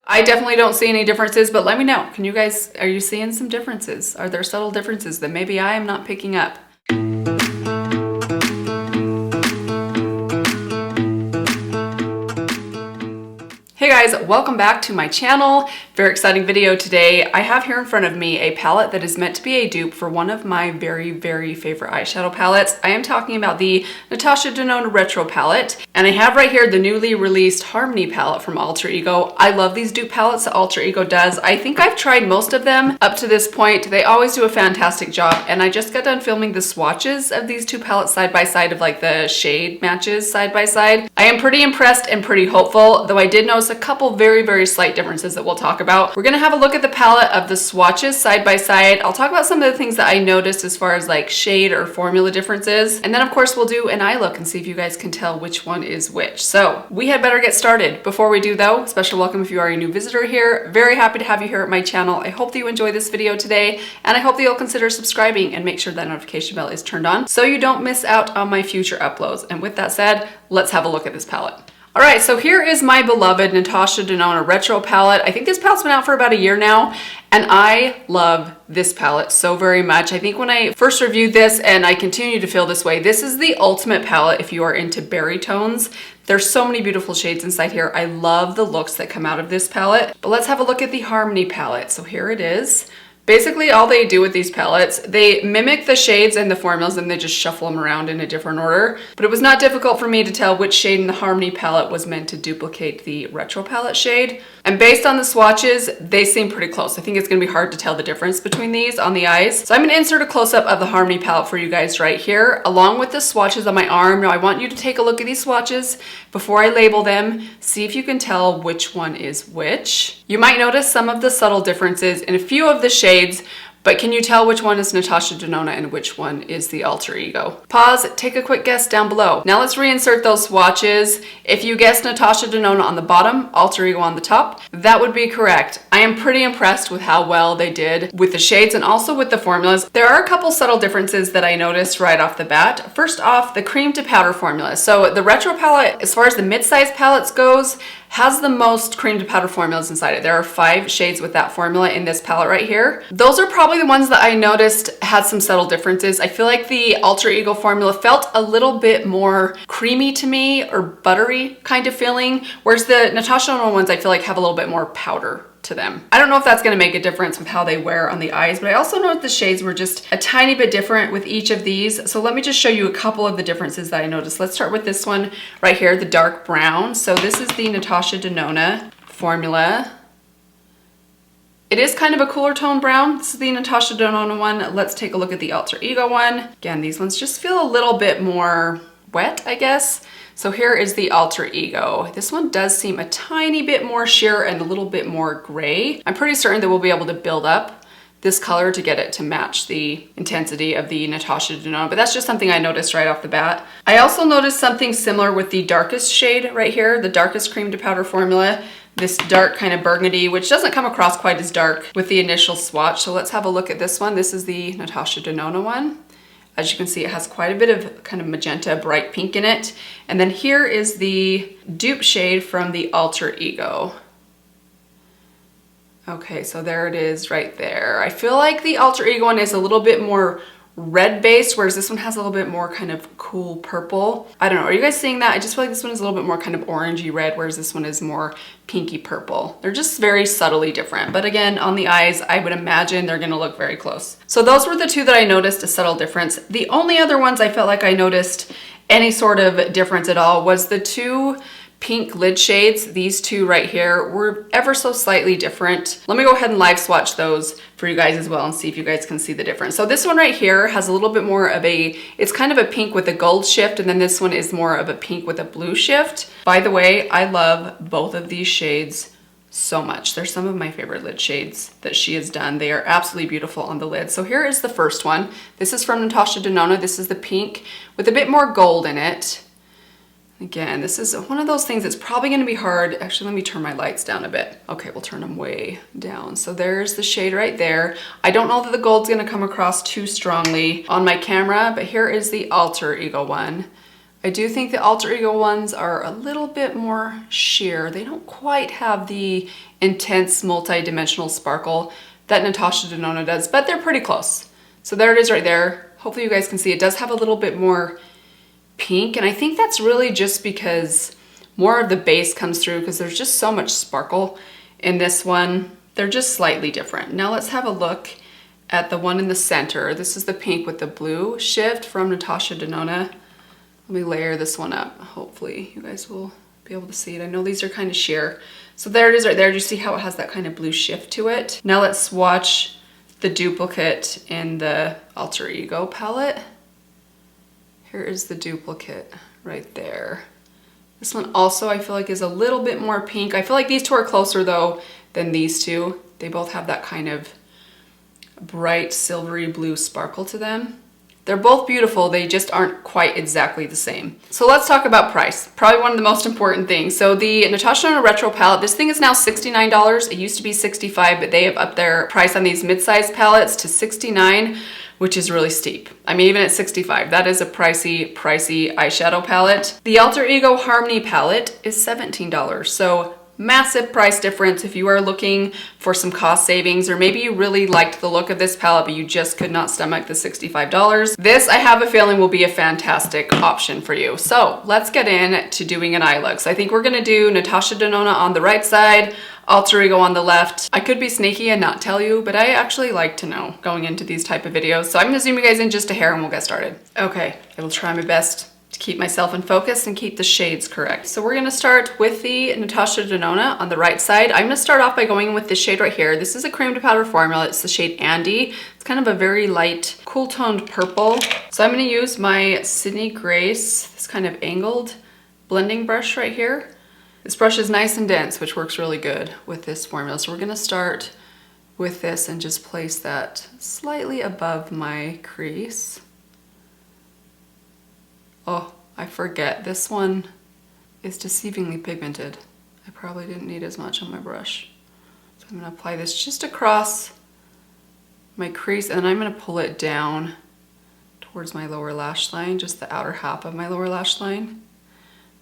I definitely don't see any differences, but let me know. Are you seeing some differences? Are there subtle differences that maybe I am not picking up? Hey guys, welcome back to my channel. Very exciting video today. I have here in front of me a palette that is meant to be a dupe for one of my very, very favorite eyeshadow palettes. I am talking about the Natasha Denona Retro palette, and I have right here the newly released Harmony palette from Alter Ego. I love these dupe palettes that Alter Ego does. I think I've tried most of them up to this point. They always do a fantastic job, and I just got done filming the swatches of these two palettes side by side, of like the shade matches side by side. I am pretty impressed and pretty hopeful, though I did notice a couple very, very slight differences that we'll talk about. We're gonna have a look at the palette of the swatches side by side. I'll talk about some of the things that I noticed as far as like shade or formula differences. And then of course we'll do an eye look and see if you guys can tell which one is which. So we had better get started. Before we do though, special welcome if you are a new visitor here. Very happy to have you here at my channel. I hope that you enjoy this video today, and I hope that you'll consider subscribing and make sure that notification bell is turned on so you don't miss out on my future uploads. And with that said, let's have a look at this palette. All right, so here is my beloved Natasha Denona Retro palette. I think this palette's been out for about a year now, and I love this palette so very much. I think when I first reviewed this, and I continue to feel this way, this is the ultimate palette if you are into berry tones. There's so many beautiful shades inside here. I love the looks that come out of this palette. But let's have a look at the Harmony palette. So here it is. Basically, all they do with these palettes, they mimic the shades and the formulas and they just shuffle them around in a different order. But it was not difficult for me to tell which shade in the Harmony palette was meant to duplicate the Retro palette shade. And based on the swatches, they seem pretty close. I think it's gonna be hard to tell the difference between these on the eyes. So I'm gonna insert a close-up of the Harmony palette for you guys right here, along with the swatches on my arm. Now I want you to take a look at these swatches before I label them. See if you can tell which one is which. You might notice some of the subtle differences in a few of the shades, but can you tell which one is Natasha Denona and which one is the Alter Ego? Pause, take a quick guess down below. Now let's reinsert those swatches. If you guessed Natasha Denona on the bottom, Alter Ego on the top, that would be correct. I am pretty impressed with how well they did with the shades and also with the formulas. There are a couple subtle differences that I noticed right off the bat. First off, the cream to powder formula. So the Retro palette, as far as the mid-size palettes goes, has the most cream to powder formulas inside it. There are 5 shades with that formula in this palette right here. Those are probably the ones that I noticed had some subtle differences. I feel like the Alter Ego formula felt a little bit more creamy to me, or buttery kind of feeling, whereas the Natasha Denona ones I feel like have a little bit more powder to them. I don't know if that's gonna make a difference with how they wear on the eyes, but I also noticed the shades were just a tiny bit different with each of these. So let me just show you a couple of the differences that I noticed. Let's start with this one right here, the dark brown. So this is the Natasha Denona formula. It is kind of a cooler tone brown. This is the Natasha Denona one. Let's take a look at the Alter Ego one. Again, these ones just feel a little bit more wet, I guess. So here is the Alter Ego. This one does seem a tiny bit more sheer and a little bit more gray. I'm pretty certain that we'll be able to build up this color to get it to match the intensity of the Natasha Denona, but that's just something I noticed right off the bat. I also noticed something similar with the darkest shade right here, the darkest cream to powder formula. This dark kind of burgundy, which doesn't come across quite as dark with the initial swatch. So let's have a look at this one. This is the Natasha Denona one. As you can see, it has quite a bit of kind of magenta, bright pink in it. And then here is the dupe shade from the Alter Ego. Okay, so there it is right there. I feel like the Alter Ego one is a little bit more red based, whereas this one has a little bit more kind of cool purple. I don't know, are you guys seeing that? I just feel like this one is a little bit more kind of orangey red, whereas this one is more pinky purple. They're just very subtly different. But again, on the eyes, I would imagine they're gonna look very close. So those were the two that I noticed a subtle difference. The only other ones I felt like I noticed any sort of difference at all was the two pink lid shades. These two right here were ever so slightly different. Let me go ahead and live swatch those for you guys as well and see if you guys can see the difference. So this one right here has a little bit more of it's kind of a pink with a gold shift, and then this one is more of a pink with a blue shift. By the way, I love both of these shades so much. They're some of my favorite lid shades that she has done. They are absolutely beautiful on the lid. So here is the first one. This is from Natasha Denona. This is the pink with a bit more gold in it. Again, this is one of those things that's probably going to be hard. Actually, let me turn my lights down a bit. Okay, we'll turn them way down. So there's the shade right there. I don't know that the gold's going to come across too strongly on my camera, but here is the Alter Ego one. I do think the Alter Ego ones are a little bit more sheer. They don't quite have the intense multi-dimensional sparkle that Natasha Denona does, but they're pretty close. So there it is right there. Hopefully you guys can see it does have a little bit more pink, and I think that's really just because more of the base comes through because there's just so much sparkle in this one. They're just slightly different. Now let's have a look at the one in the center. This is the pink with the blue shift from Natasha Denona. Let me layer this one up. Hopefully you guys will be able to see it. I know these are kind of sheer. So there it is right there. Do you see how it has that kind of blue shift to it? Now let's swatch the duplicate in the Alter Ego palette. Here is the duplicate right there. This one also I feel like is a little bit more pink. I feel like these two are closer though than these two. They both have that kind of bright silvery blue sparkle to them. They're both beautiful, they just aren't quite exactly the same. So let's talk about price. Probably one of the most important things. So the Natasha Denona Retro palette, this thing is now $69. It used to be $65, but they have upped their price on these mid-size palettes to $69, which is really steep. I mean, even at $65, that is a pricey eyeshadow palette. The Alter Ego Harmony palette is $17. So massive price difference if you are looking for some cost savings, or maybe you really liked the look of this palette but you just could not stomach the $65. This, I have a feeling, will be a fantastic option for you. So let's get into doing an eye look. So I think we're gonna do Natasha Denona on the right side, Alter Ego on the left. I could be sneaky and not tell you, but I actually like to know going into these type of videos. So I'm gonna zoom you guys in just a hair and we'll get started. Okay, I will try my best to keep myself in focus and keep the shades correct. So we're gonna start with the Natasha Denona on the right side. I'm gonna start off by going with this shade right here. This is a cream to powder formula. It's the shade Mandy. It's kind of a very light, cool toned purple. So I'm gonna use my Sydney Grace, this kind of angled blending brush right here. This brush is nice and dense, which works really good with this formula. So we're gonna start with this and just place that slightly above my crease. Oh, I forget, this one is deceivingly pigmented. I probably didn't need as much on my brush. So I'm gonna apply this just across my crease, and then I'm gonna pull it down towards my lower lash line, just the outer half of my lower lash line,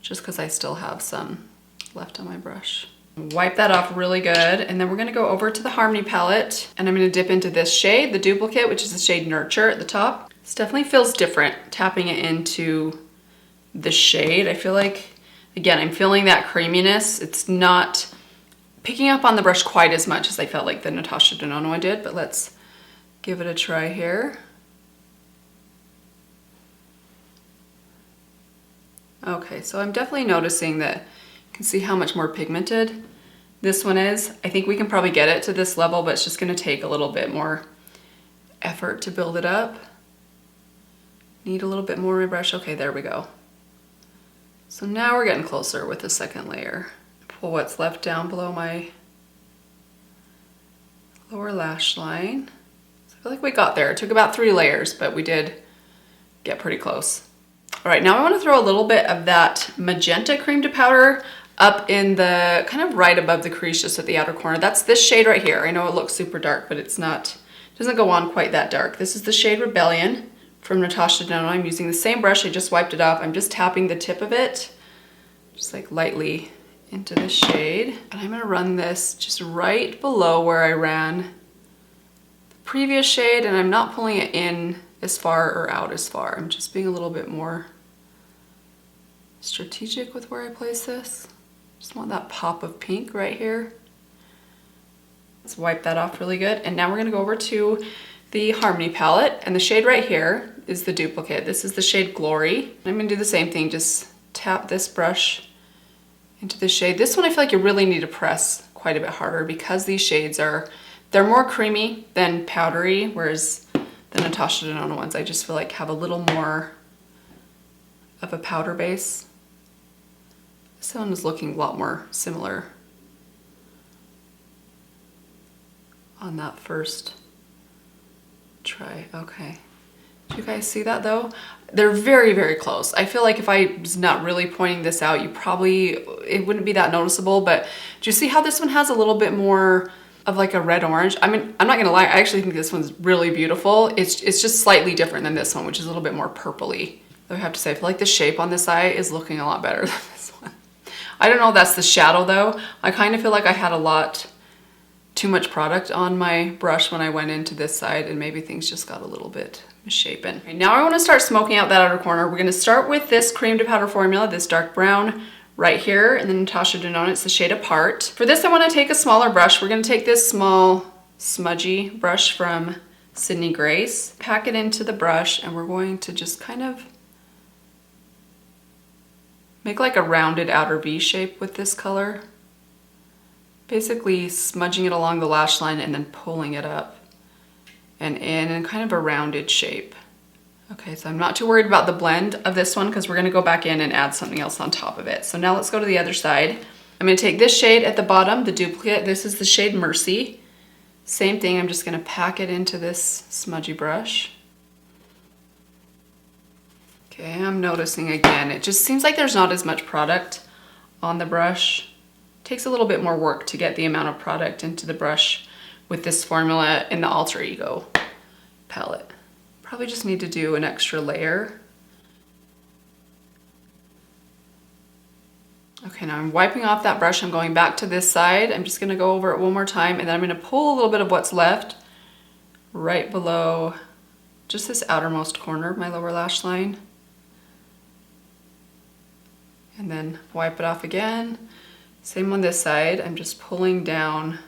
just because I still have some left on my brush. Wipe that off really good, and then we're gonna go over to the Harmony palette, and I'm gonna dip into this shade, the duplicate, which is the shade Nurture at the top. This definitely feels different, tapping it into the shade. I feel like, again, I'm feeling that creaminess. It's not picking up on the brush quite as much as I felt like the Natasha Denona one did, but let's give it a try here. Okay, so I'm definitely noticing that you can see how much more pigmented this one is. I think we can probably get it to this level, but it's just gonna take a little bit more effort to build it up. Need a little bit more in my brush. Okay, there we go. So now we're getting closer with the second layer. Pull what's left down below my lower lash line. So I feel like we got there. It took about 3 layers, but we did get pretty close. All right, now I want to throw a little bit of that magenta cream to powder up in the kind of right above the crease, just at the outer corner. That's this shade right here. I know it looks super dark, but it's not, it doesn't go on quite that dark. This is the shade Rebellion from Natasha Denona. I'm using the same brush, I just wiped it off. I'm just tapping the tip of it, just like lightly into the shade. And I'm gonna run this just right below where I ran the previous shade, and I'm not pulling it in as far or out as far. I'm just being a little bit more strategic with where I place this. Just want that pop of pink right here. Let's wipe that off really good. And now we're gonna go over to the Harmony palette, and the shade right here is the duplicate. This is the shade Glory. I'm gonna do the same thing, just tap this brush into the shade. This one I feel like you really need to press quite a bit harder because these shades they're more creamy than powdery, whereas the Natasha Denona ones I just feel like have a little more of a powder base. This one is looking a lot more similar on that first try. Okay. Do you guys see that though? They're very, very close. I feel like if I was not really pointing this out, it wouldn't be that noticeable, but do you see how this one has a little bit more of like a red orange? I mean, I'm not gonna lie, I actually think this one's really beautiful. It's just slightly different than this one, which is a little bit more purpley. Though I have to say, I feel like the shape on this eye is looking a lot better than this one. I don't know if that's the shadow though. I kind of feel like I had a lot too much product on my brush when I went into this side, and maybe things just got a little bit misshapen. Okay, now I want to start smoking out that outer corner. We're going to start with this cream to powder formula, this dark brown right here, and then Natasha Denona, it's the shade Apart. For this, I want to take a smaller brush. We're going to take this small smudgy brush from Sydney Grace, pack it into the brush, and we're going to just kind of make like a rounded outer V shape with this color. Basically smudging it along the lash line and then pulling it up and in kind of a rounded shape. Okay, so I'm not too worried about the blend of this one because we're gonna go back in and add something else on top of it. So now let's go to the other side. I'm gonna take this shade at the bottom, the duplicate. This is the shade Mercy. Same thing, I'm just gonna pack it into this smudgy brush. Okay, I'm noticing again, it just seems like there's not as much product on the brush. Takes a little bit more work to get the amount of product into the brush with this formula in the Alter Ego palette. Probably just need to do an extra layer. Okay, now I'm wiping off that brush. I'm going back to this side. I'm just gonna go over it one more time, and then I'm gonna pull a little bit of what's left right below just this outermost corner of my lower lash line. And then wipe it off again. Same on this side, I'm just pulling down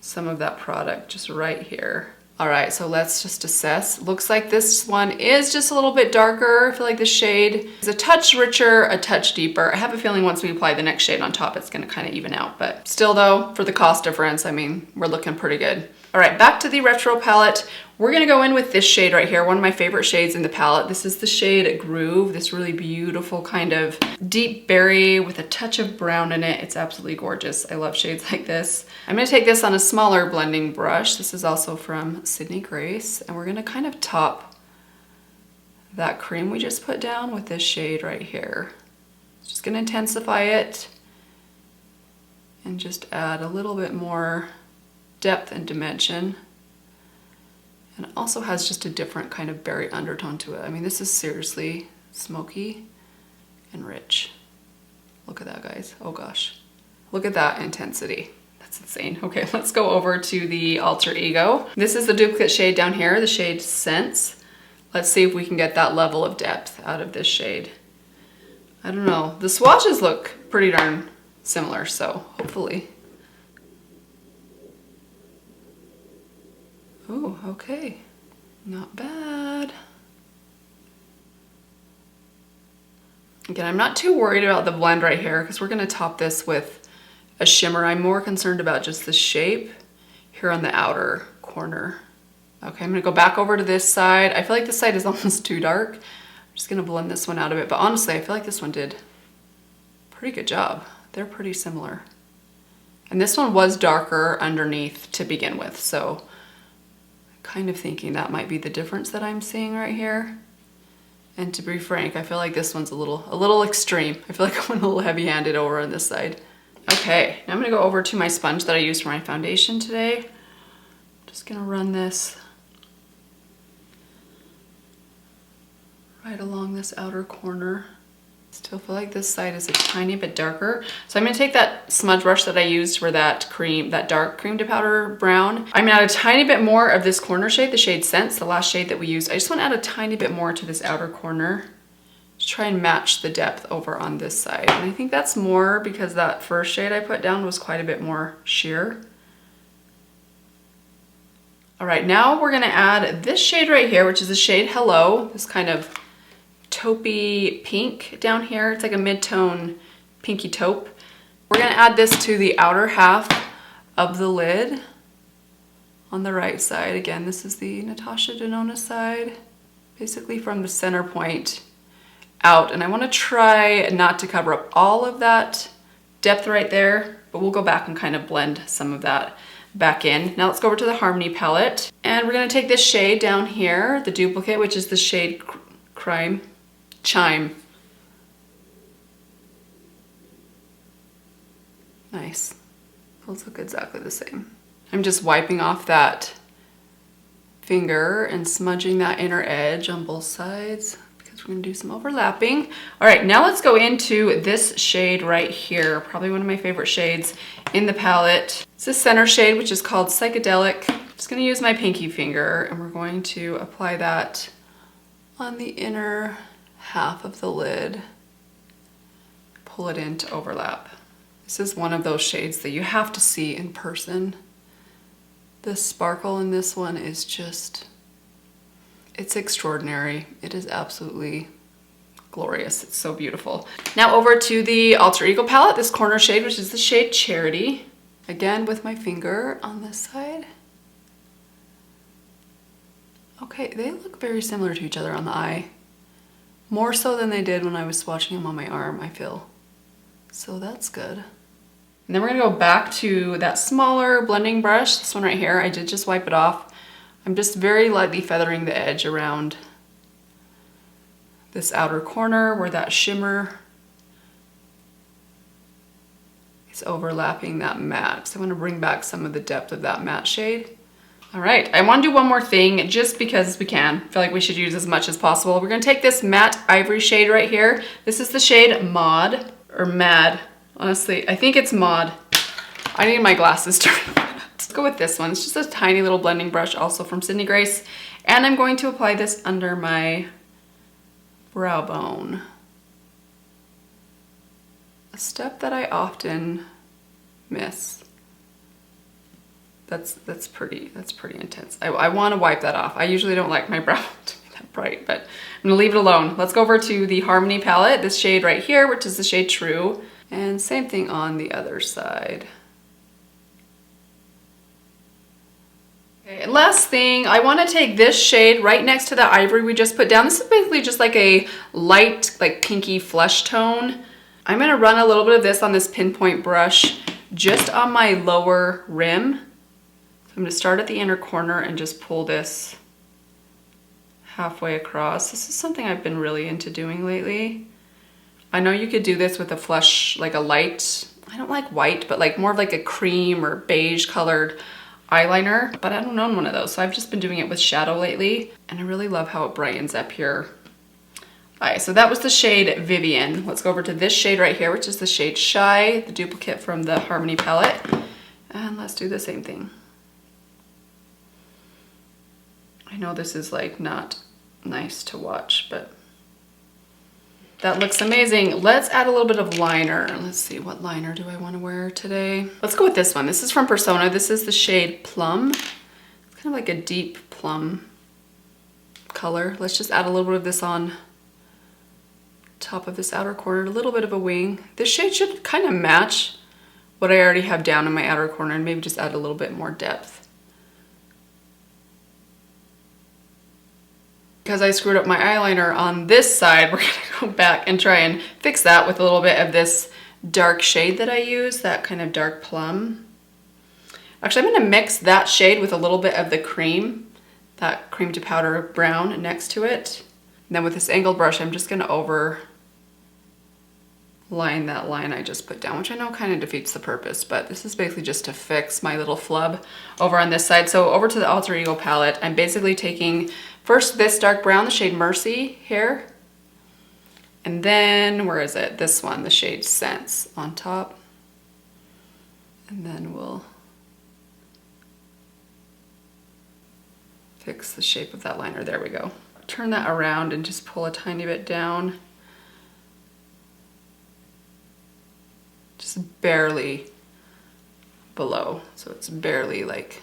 some of that product just right here. All right, so let's just assess. Looks like this one is just a little bit darker. I feel like the shade is a touch richer, a touch deeper. I have a feeling once we apply the next shade on top, it's gonna kind of even out, but still though, for the cost difference, I mean, we're looking pretty good. All right, back to the Retro palette. We're gonna go in with this shade right here, one of my favorite shades in the palette. This is the shade Groove, this really beautiful kind of deep berry with a touch of brown in it. It's absolutely gorgeous. I love shades like this. I'm gonna take this on a smaller blending brush. This is also from Sydney Grace, and we're gonna kind of top that cream we just put down with this shade right here. Just gonna intensify it and just add a little bit more depth and dimension. And it also has just a different kind of berry undertone to it. I mean, this is seriously smoky and rich. Look at that, guys. Oh gosh. Look at that intensity. That's insane. Okay, let's go over to the Alter Ego. This is the duplicate shade down here, the shade Sense. Let's see if we can get that level of depth out of this shade. I don't know. The swatches look pretty darn similar, so hopefully. Oh, okay. Not bad. Again, I'm not too worried about the blend right here because we're gonna top this with a shimmer. I'm more concerned about just the shape here on the outer corner. Okay, I'm gonna go back over to this side. I feel like this side is almost too dark. I'm just gonna blend this one out a bit, but honestly, I feel like this one did a pretty good job. They're pretty similar. And this one was darker underneath to begin with, so kind of thinking that might be the difference that I'm seeing right here. And to be frank, I feel like this one's a little extreme. I feel like I went a little heavy-handed over on this side. Okay, now I'm gonna go over to my sponge that I used for my foundation today. Just gonna run this right along this outer corner. Still feel like this side is a tiny bit darker. So I'm gonna take that smudge brush that I used for that cream, that dark cream to powder brown. I'm gonna add a tiny bit more of this corner shade, the shade Sense, the last shade that we used. I just wanna add a tiny bit more to this outer corner to try and match the depth over on this side. And I think that's more because that first shade I put down was quite a bit more sheer. All right, now we're gonna add this shade right here, which is the shade Hello, this kind of taupey pink down here. It's like a mid-tone pinky taupe. We're gonna add this to the outer half of the lid on the right side. Again, this is the Natasha Denona side, basically from the center point out. And I wanna try not to cover up all of that depth right there, but we'll go back and kind of blend some of that back in. Now let's go over to the Harmony palette. And we're gonna take this shade down here, the duplicate, which is the shade Chime. Nice. Those look exactly the same. I'm just wiping off that finger and smudging that inner edge on both sides because we're gonna do some overlapping. All right, now let's go into this shade right here, probably one of my favorite shades in the palette. It's the center shade, which is called Psychedelic. I'm just gonna use my pinky finger and we're going to apply that on the inner half of the lid. Pull it in to overlap. This is one of those shades that you have to see in person. The sparkle in this one is just, it's extraordinary. It is absolutely glorious. It's so beautiful. Now over to the Alter Ego palette, this corner shade, which is the shade Charity. Again, with my finger on this side. Okay, they look very similar to each other on the eye. More so than they did when I was swatching them on my arm, I feel. So that's good. And then we're gonna go back to that smaller blending brush, this one right here. I did just wipe it off. I'm just very lightly feathering the edge around this outer corner where that shimmer is overlapping that matte. So I wanna bring back some of the depth of that matte shade. All right, I wanna do one more thing just because we can. I feel like we should use as much as possible. We're gonna take this matte ivory shade right here. This is the shade Maud, or Mad. Honestly, I think it's Maud. I need my glasses to Let's go with this one. It's just a tiny little blending brush, also from Sydney Grace. And I'm going to apply this under my brow bone. A step that I often miss. That's pretty intense. I want to wipe that off. I usually don't like my brow to be that bright, but I'm gonna leave it alone. Let's go over to the Harmony palette, this shade right here, which is the shade True. And same thing on the other side. Okay, and last thing, I want to take this shade right next to the ivory we just put down. This is basically just like a light, like pinky flesh tone. I'm gonna run a little bit of this on this pinpoint brush just on my lower rim. So I'm gonna start at the inner corner and just pull this halfway across. This is something I've been really into doing lately. I know you could do this with a flesh, like a light, I don't like white, but like more of like a cream or beige colored eyeliner, but I don't own one of those. So I've just been doing it with shadow lately, and I really love how it brightens up your eye. So that was the shade Vivian. Let's go over to this shade right here, which is the shade Shy, the duplicate from the Harmony palette. And let's do the same thing. I know this is like not nice to watch, but that looks amazing. Let's add a little bit of liner. Let's see, what liner do I want to wear today? Let's go with this one. This is from Persona. This is the shade Plum. It's kind of like a deep plum color. Let's just add a little bit of this on top of this outer corner, a little bit of a wing. This shade should kind of match what I already have down in my outer corner and maybe just add a little bit more depth. Because I screwed up my eyeliner on this side, we're gonna go back and try and fix that with a little bit of this dark shade that I use, that kind of dark plum. Actually, I'm gonna mix that shade with a little bit of the cream, that cream to powder brown next to it. And then with this angled brush, I'm just gonna overline that line I just put down, which I know kind of defeats the purpose, but this is basically just to fix my little flub over on this side. So over to the Alter Ego palette, I'm basically taking first this dark brown, the shade Mercy here, and then, where is it? This one, the shade Sense on top. And then we'll fix the shape of that liner. There we go. Turn that around and just pull a tiny bit down. Just barely below. So it's barely like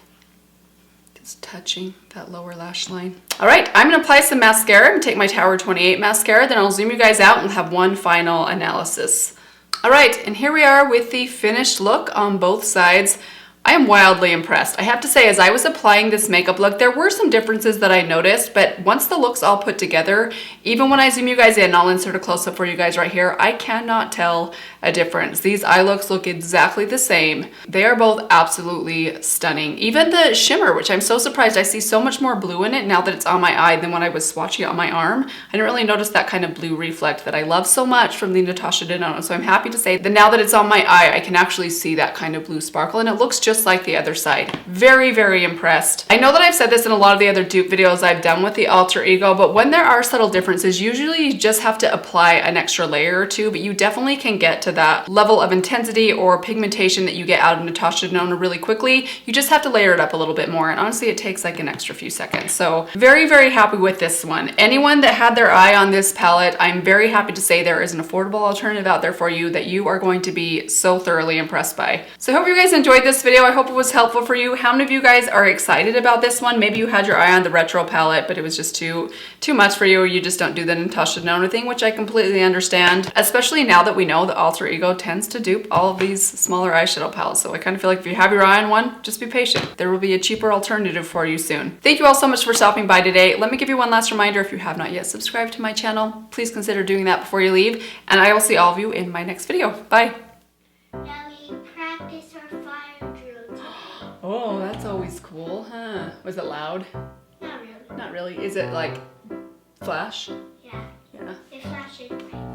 just touching that lower lash line. All right, I'm gonna apply some mascara. I'm gonna take my Tower 28 mascara, then I'll zoom you guys out and have one final analysis. All right, and here we are with the finished look on both sides. I am wildly impressed. I have to say, as I was applying this makeup look, there were some differences that I noticed, but once the look's all put together, even when I zoom you guys in, I'll insert a close-up for you guys right here, I cannot tell a difference. These eye looks look exactly the same. They are both absolutely stunning. Even the shimmer, which I'm so surprised, I see so much more blue in it now that it's on my eye than when I was swatching it on my arm. I didn't really notice that kind of blue reflect that I love so much from the Natasha Denona. So I'm happy to say that now that it's on my eye, I can actually see that kind of blue sparkle, and it looks just like the other side. Very, very impressed. I know that I've said this in a lot of the other dupe videos I've done with the alter ego, but when there are subtle differences, usually you just have to apply an extra layer or two, but you definitely can get to that level of intensity or pigmentation that you get out of Natasha Denona really quickly. You just have to layer it up a little bit more, and honestly it takes like an extra few seconds. So very, very happy with this one. Anyone that had their eye on this palette, I'm very happy to say there is an affordable alternative out there for you that you are going to be so thoroughly impressed by. So I hope you guys enjoyed this video. I hope it was helpful for you. How many of you guys are excited about this one? Maybe you had your eye on the retro palette, but it was just too much for you, or you just don't do the Natasha Denona thing, which I completely understand, especially now that we know the alter ego tends to dupe all of these smaller eyeshadow palettes. So I kind of feel like if you have your eye on one, just be patient. There will be a cheaper alternative for you soon. Thank you all so much for stopping by today. Let me give you one last reminder. If you have not yet subscribed to my channel, please consider doing that before you leave, and I will see all of you in my next video. Bye. Now we practice our fire drill today. Oh, that's always cool, huh? Was it loud? Not really. Not really. Is it like flash? Yeah. Yeah. It flashes bright.